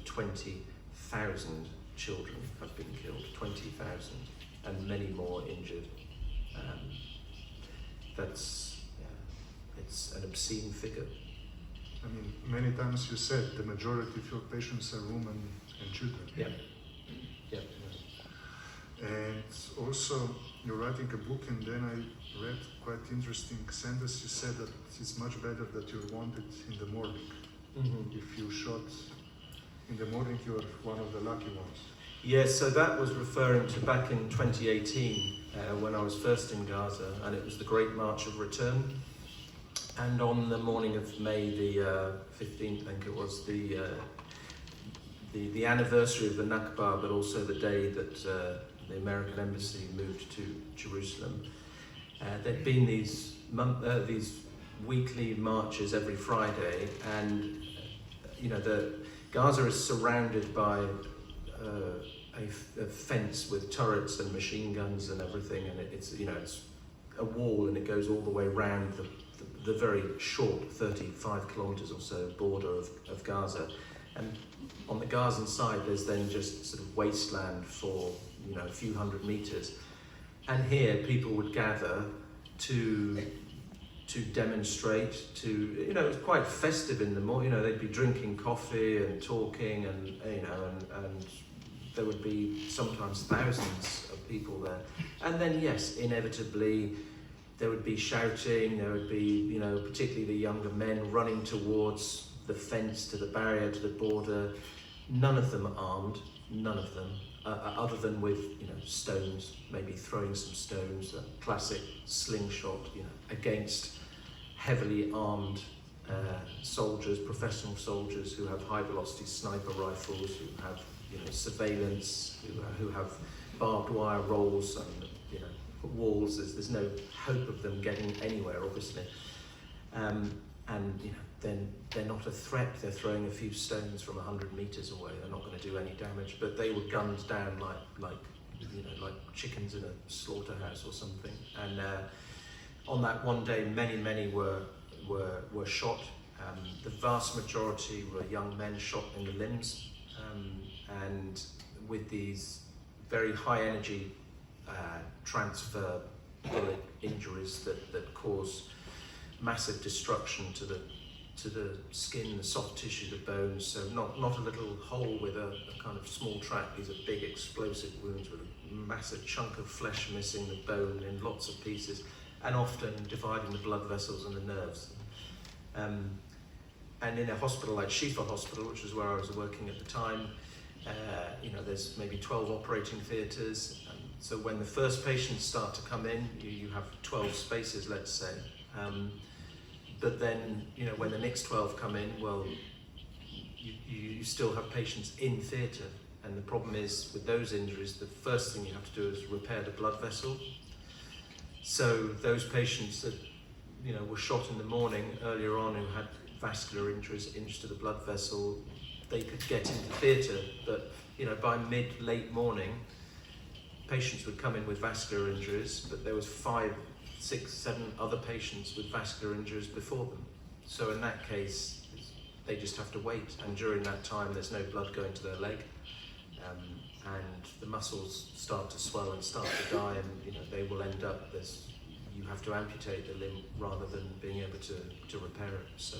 20,000 children have been killed, 20,000, and many more injured. It's an obscene figure. I mean, many times you said the majority of your patients are women and children. Yeah. Yeah. And also, you're writing a book, and then I read quite interesting sentence. You said that it's much better that you're wounded in the morning. Mm-hmm. If you shot in the morning, you're one of the lucky ones. Yes, so that was referring to back in 2018 when I was first in Gaza, and it was the Great March of Return. And on the morning of May the 15th, I think it was, the anniversary of the Nakba, but also the day that the American embassy moved to Jerusalem. There'd been these weekly marches every Friday, and Gaza is surrounded by a fence with turrets and machine guns and everything, and it's a wall, and it goes all the way around the very short 35 kilometers or so border of Gaza. And on the Gazan side, there's then just sort of wasteland for a few hundred meters. And here, people would gather to demonstrate. It was quite festive in the morning. They'd be drinking coffee and talking, and there would be sometimes thousands of people there. And then, yes, inevitably, there would be shouting. There would be, particularly the younger men running towards the fence, to the barrier, to the border. None of them armed, none of them, other than with stones, maybe throwing some stones, a classic slingshot, against heavily armed soldiers, professional soldiers who have high velocity sniper rifles, who have surveillance, who have barbed wire rolls and walls. There's no hope of them getting anywhere, obviously. Then they're not a threat. They're throwing a few stones from 100 meters away. They're not going to do any damage, but they were gunned down like chickens in a slaughterhouse or something. And on that one day, many were shot. The vast majority were young men shot in the limbs, and with these very high energy transfer bullet injuries that cause massive destruction to the skin, the soft tissue, the bones. So not a little hole with a kind of small track. These are big explosive wounds with a massive chunk of flesh missing, the bone in lots of pieces, and often dividing the blood vessels and the nerves. And in a hospital like Shifa Hospital, which is where I was working at the time, there's maybe 12 operating theatres. So when the first patients start to come in, you have 12 spaces, let's say. But then, when the next 12 come in, well, you still have patients in theatre. And the problem is, with those injuries, the first thing you have to do is repair the blood vessel. So those patients that, were shot in the morning earlier on, who had vascular injuries to the blood vessel, they could get into theatre. But, by late morning, patients would come in with vascular injuries, but there was 5, 6, 7 other patients with vascular injuries before them. So in that case, they just have to wait, and during that time there's no blood going to their leg, and the muscles start to swell and start to die, and they will end up, you have to amputate the limb rather than being able to repair it. So